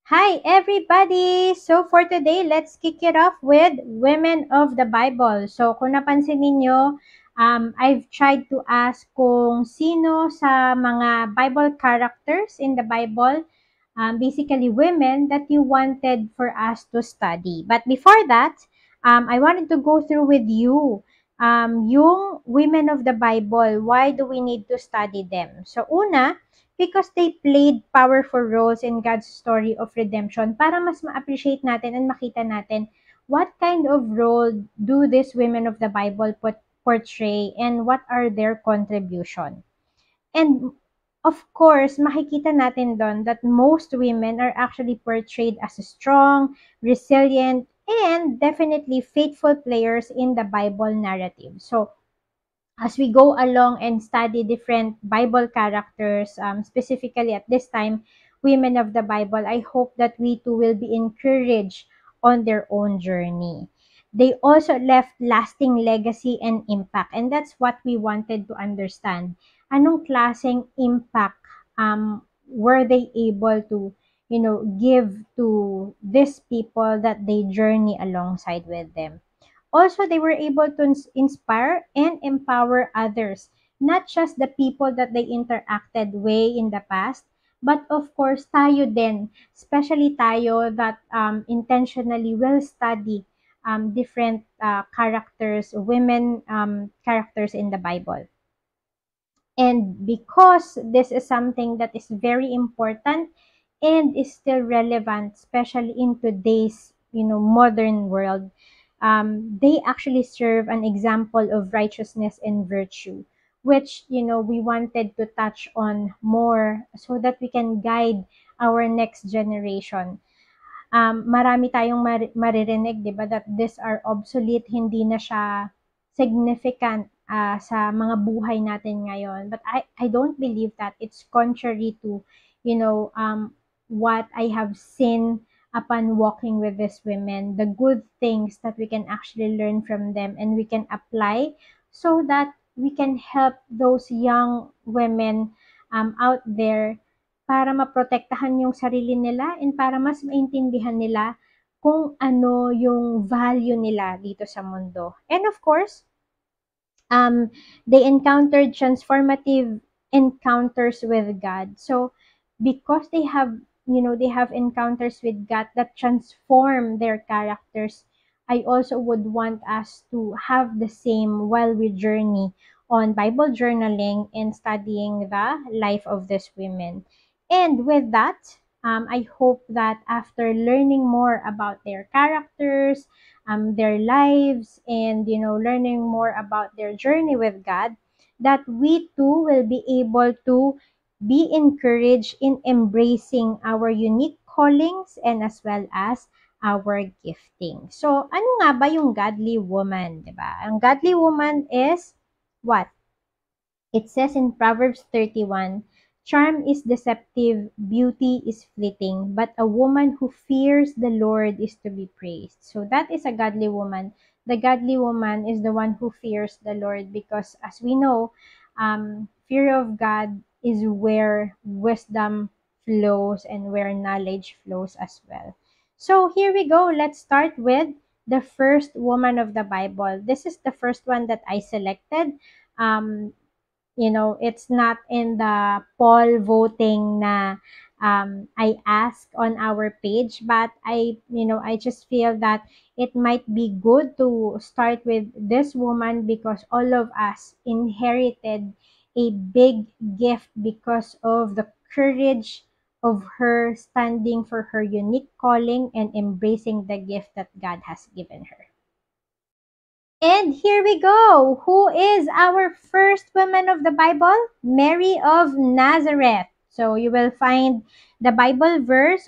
Hi, everybody! So, for today, let's kick it off with Women of the Bible. So, kung napansin ninyo, I've tried to ask kung sino sa mga Bible characters in the Bible, basically women, that you wanted for us to study. But before that, I wanted to go through with you yung women of the Bible. Why do we need to study them? So, una, because they played powerful roles in God's story of redemption para mas ma-appreciate natin and makita natin what kind of role do these women of the Bible portray and what are their contribution. And of course, makikita natin doon that most women are actually portrayed as strong, resilient, and definitely faithful players in the Bible narrative. So, as we go along and study different Bible characters, specifically at this time, women of the Bible, I hope that we too will be encouraged on their own journey. They also left lasting legacy and impact, and that's what we wanted to understand. Anong klaseng impact were they able to, give to these people that they journey alongside with them? Also, they were able to inspire and empower others, not just the people that they interacted way in the past, but of course, tayo din, especially tayo that intentionally will study different characters, women characters in the Bible. And because this is something that is very important and is still relevant, especially in today's, modern world, they actually serve an example of righteousness and virtue, which, we wanted to touch on more so that we can guide our next generation. Marami tayong maririnig, di ba, that these are obsolete, hindi na siya significant sa mga buhay natin ngayon. But I don't believe that. It's contrary to, what I have seen upon walking with these women, the good things that we can actually learn from them and we can apply so that we can help those young women out there para maprotektahan yung sarili nila and para mas maintindihan nila kung ano yung value nila dito sa mundo. And of course, they encountered transformative encounters with God. So because they have encounters with God that transform their characters, I also would want us to have the same while we journey on Bible journaling and studying the life of these women. And with that, I hope that after learning more about their characters, their lives, and learning more about their journey with God, that we too will be able to be encouraged in embracing our unique callings and as well as our gifting. So, ano nga ba yung godly woman, 'di ba? Ang godly woman is what? It says in Proverbs 31, charm is deceptive, beauty is fleeting, but a woman who fears the Lord is to be praised. So that is a godly woman. The godly woman is the one who fears the Lord because, as we know, fear of God is where wisdom flows and where knowledge flows as well. So here we go. Let's start with the first woman of the Bible. This is the first one that I selected. Um, it's not in the poll voting na I ask on our page, but I just feel that it might be good to start with this woman because all of us inherited a big gift because of the courage of her standing for her unique calling and embracing the gift that God has given her. And here we go. Who is our first woman of the Bible? Mary of Nazareth. So you will find the Bible verse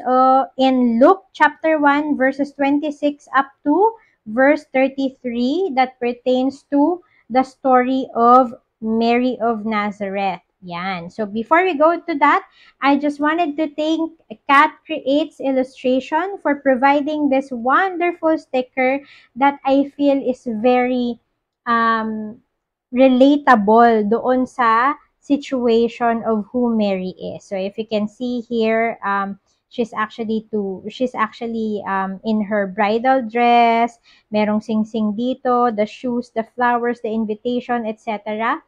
in Luke chapter 1 verses 26 up to verse 33 that pertains to the story of Mary of Nazareth. Yan. So before we go to that, I just wanted to thank Cat Creates Illustration for providing this wonderful sticker that I feel is very relatable doon sa situation of who Mary is. So if you can see here, she's actually in her bridal dress, merong sing-sing dito, the shoes, the flowers, the invitation, etc.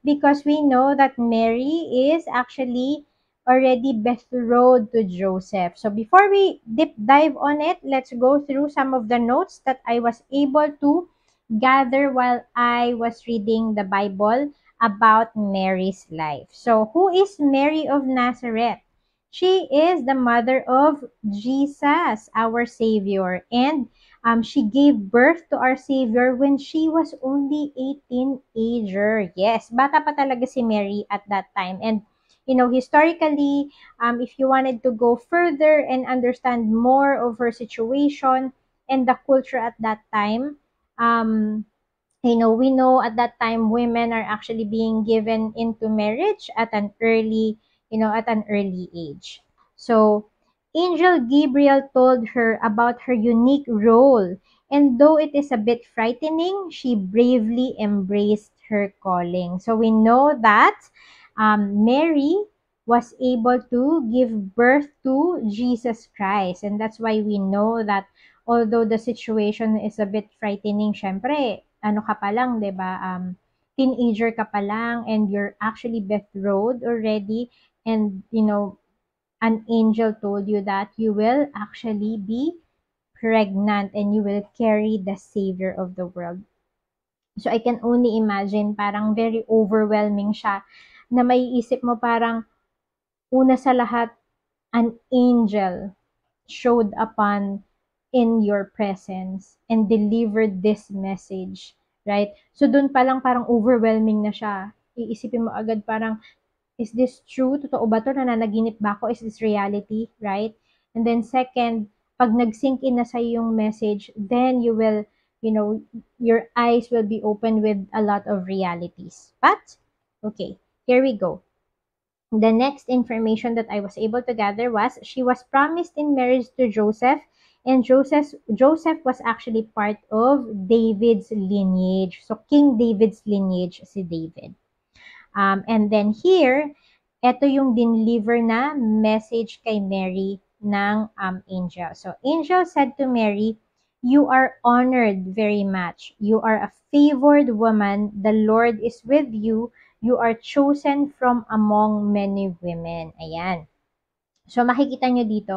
Because we know that Mary is actually already betrothed to Joseph. So before we deep dive on it, let's go through some of the notes that I was able to gather while I was reading the Bible about Mary's life. So who is Mary of Nazareth? She is the mother of Jesus, our Savior. And she gave birth to our Savior when she was only a teenager. Yes, bata pa talaga si Mary at that time. And historically, if you wanted to go further and understand more of her situation and the culture at that time, um, we know at that time women are actually being given into marriage at an early age. So, Angel Gabriel told her about her unique role, and though it is a bit frightening, she bravely embraced her calling. So, we know that Mary was able to give birth to Jesus Christ, and that's why we know that although the situation is a bit frightening, syempre, ano ka pa lang, 'di ba? Teenager ka pa lang and you're actually betrothed already, and an angel told you that you will actually be pregnant and you will carry the savior of the world. So I can only imagine parang very overwhelming siya na maiisip mo parang una sa lahat an angel showed upon in your presence and delivered this message, right? So doon pa lang parang overwhelming na siya. Iisipin mo agad parang, is this true? Totoo ba to? Nananaginip ba ako? Is this reality? Right? And then second, pag nag-sink in na sa'yo yung message, then you will, your eyes will be open with a lot of realities. But, okay, here we go. The next information that I was able to gather was she was promised in marriage to Joseph, and Joseph was actually part of David's lineage. So King David's lineage si David. And then here, ito yung deliver na message kay Mary ng angel. So angel said to Mary, "You are honored very much. You are a favored woman. The Lord is with you. You are chosen from among many women." Ayan. So makikita nyo dito,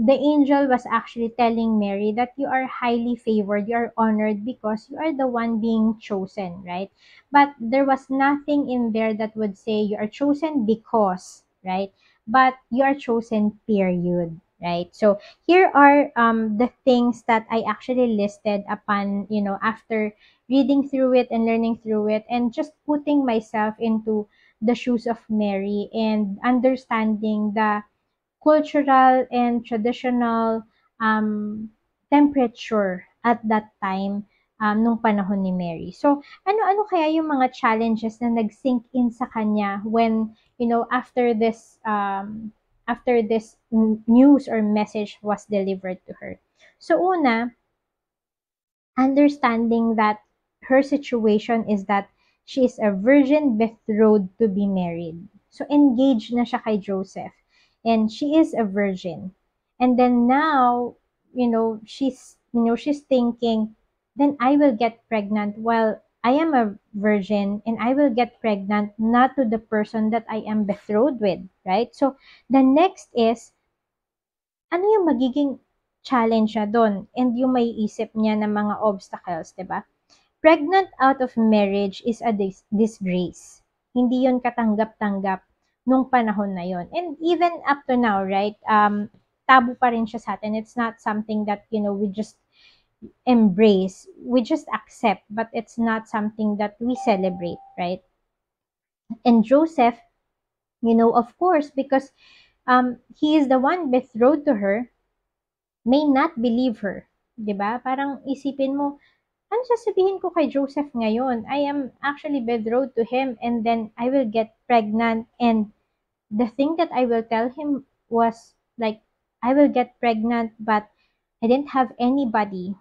the angel was actually telling Mary that you are highly favored, you are honored because you are the one being chosen, right? But there was nothing in there that would say you are chosen because, right? But you are chosen, period, right? So here are the things that I actually listed upon, after reading through it and learning through it and just putting myself into the shoes of Mary and understanding the cultural and traditional um, temperature at that time nung panahon ni Mary. So, ano-ano kaya yung mga challenges na nag-sink in sa kanya when, after this news or message was delivered to her? So, una, understanding that her situation is that she is a virgin betrothed to be married. So engaged na siya kay Joseph. And she is a virgin. And then now, she's thinking, then I will get pregnant while I am a virgin and I will get pregnant not to the person that I am betrothed with, right? So the next is, ano yung magiging challenge niya doon and yung may isip niya ng mga obstacles, 'di ba? Pregnant out of marriage is a disgrace. Hindi yun katanggap-tanggap nung panahon na yon. And even up to now, right? Tabu pa rin siya sa atin. It's not something that, we just embrace. We just accept, but it's not something that we celebrate, right? And Joseph, of course, because he is the one betrothed to her, may not believe her. 'Di ba? Parang isipin mo, ano sasabihin ko kay Joseph ngayon? I am actually betrothed to him and then I will get pregnant, and the thing that I will tell him was like, I will get pregnant but I didn't have anybody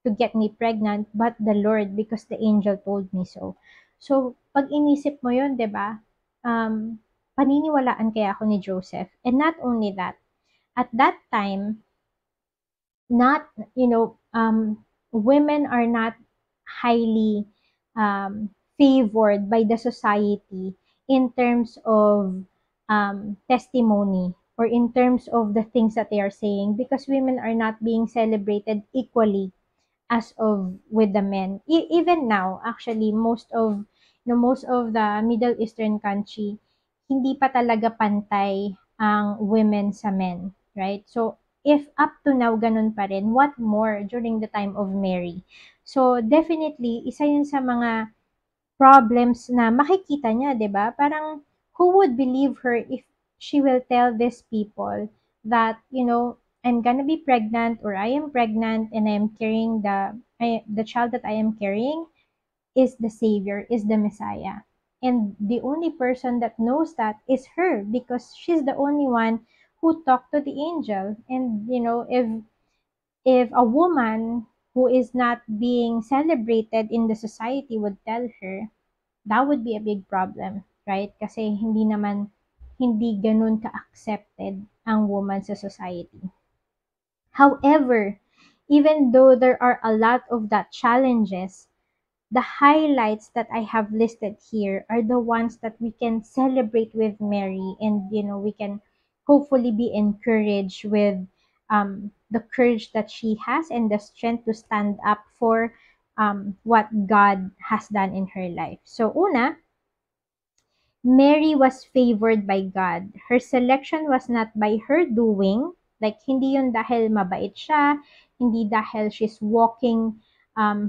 to get me pregnant but the Lord because the angel told me so. So, pag inisip mo yun, 'di ba? Um, paniniwalaan kaya ako ni Joseph. And not only that, at that time, not, women are not highly favored by the society in terms of testimony or in terms of the things that they are saying, because women are not being celebrated equally as of with the men. Even now, actually, most of the Middle Eastern country, hindi pa talaga pantay ang women sa men, right? So, if up to now ganun pa rin, what more during the time of Mary? So, definitely, isa yun sa mga problems na makikita niya, 'di ba? Parang who would believe her if she will tell these people that, I'm gonna be pregnant, or I am pregnant and I am carrying the child that I am carrying is the Savior, is the Messiah. And the only person that knows that is her, because she's the only one who talked to the angel. And if a woman who is not being celebrated in the society would tell her, that would be a big problem, right? Kasi hindi ganun ka-accepted ang woman sa society. However, even though there are a lot of that challenges, the highlights that I have listed here are the ones that we can celebrate with Mary, and we can hopefully be encouraged with the courage that she has and the strength to stand up for what God has done in her life. So una, Mary was favored by God. Her selection was not by her doing. Like, hindi yun dahil mabait siya, hindi dahil she's walking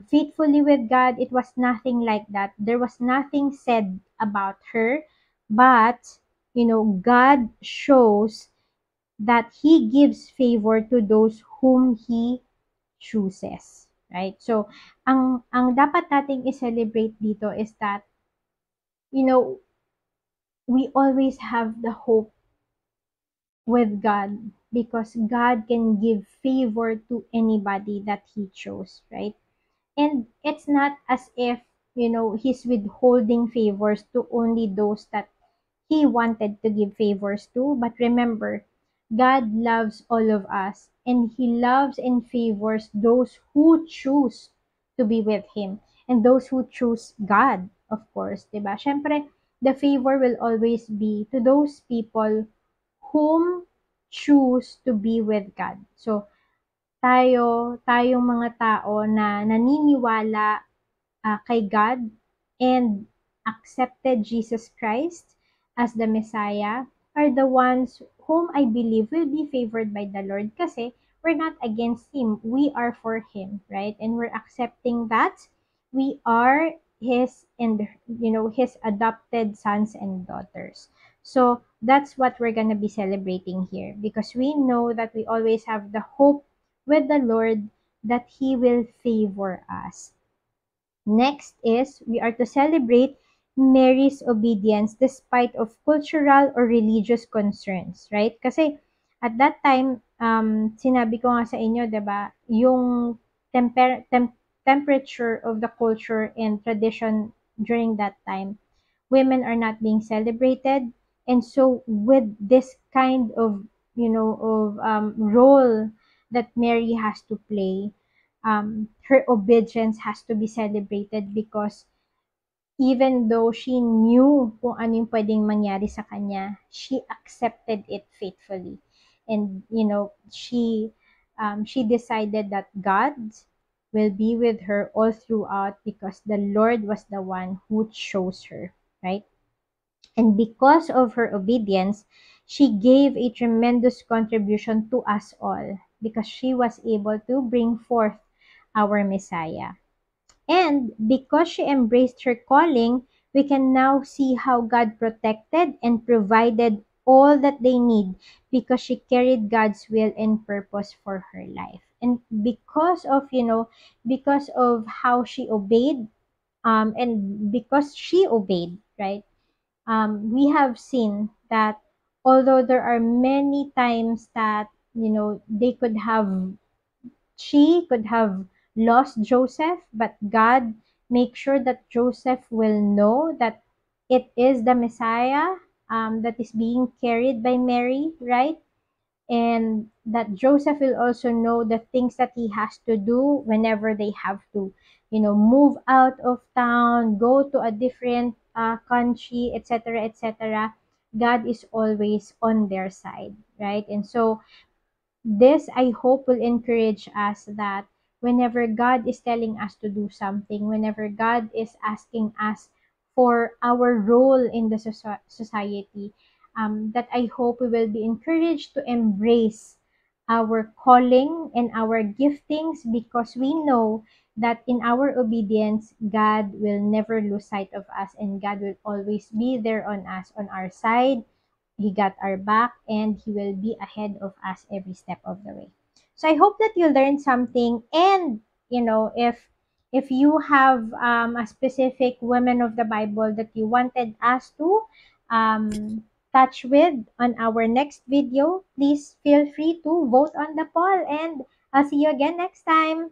faithfully with God. It was nothing like that. There was nothing said about her. But, God shows that He gives favor to those whom He chooses. Right? So, ang dapat nating i-celebrate dito is that, you know, we always have the hope with God, because God can give favor to anybody that He chose, right? And it's not as if, He's withholding favors to only those that He wanted to give favors to. But remember, God loves all of us, and He loves and favors those who choose to be with Him, and those who choose God, of course, diba? Syempre, the favor will always be to those people whom choose to be with God. So, tayong mga tao na naniniwala kay God and accepted Jesus Christ as the Messiah are the ones whom I believe will be favored by the Lord, kasi we're not against Him. We are for Him, right? And we're accepting that we are His, and His adopted sons and daughters. So that's what we're gonna be celebrating here, because we know that we always have the hope with the Lord that He will favor us. Next is, we are to celebrate Mary's obedience despite of cultural or religious concerns, right? Kasi at that time, sinabi ko nga sa inyo, 'di ba, yung temperature of the culture and tradition during that time, women are not being celebrated. And so with this kind of, role that Mary has to play, her obedience has to be celebrated, because even though she knew kung ano yung pwedeng mangyari sa kanya, she accepted it faithfully. And, she decided that God will be with her all throughout, because the Lord was the one who chose her, right? And because of her obedience, she gave a tremendous contribution to us all, because she was able to bring forth our Messiah. And because she embraced her calling, we can now see how God protected and provided all that they need, because she carried God's will and purpose for her life. And because of how she obeyed, and because she obeyed, right? We have seen that although there are many times that, she could have lost Joseph, but God make sure that Joseph will know that it is the Messiah, that is being carried by Mary, right? And that Joseph will also know the things that he has to do whenever they have to, move out of town, go to a different country, etc., etc. God is always on their side, right? And so this, I hope, will encourage us that whenever God is telling us to do something, whenever God is asking us for our role in the society, that I hope we will be encouraged to embrace our calling and our giftings, because we know that in our obedience, God will never lose sight of us, and God will always be there on us, on our side. He got our back, and he will be ahead of us every step of the way. So I hope that you learned something. And if you have a specific women of the Bible that you wanted us to um, touch with on our next video, please feel free to vote on the poll, and I'll see you again next time.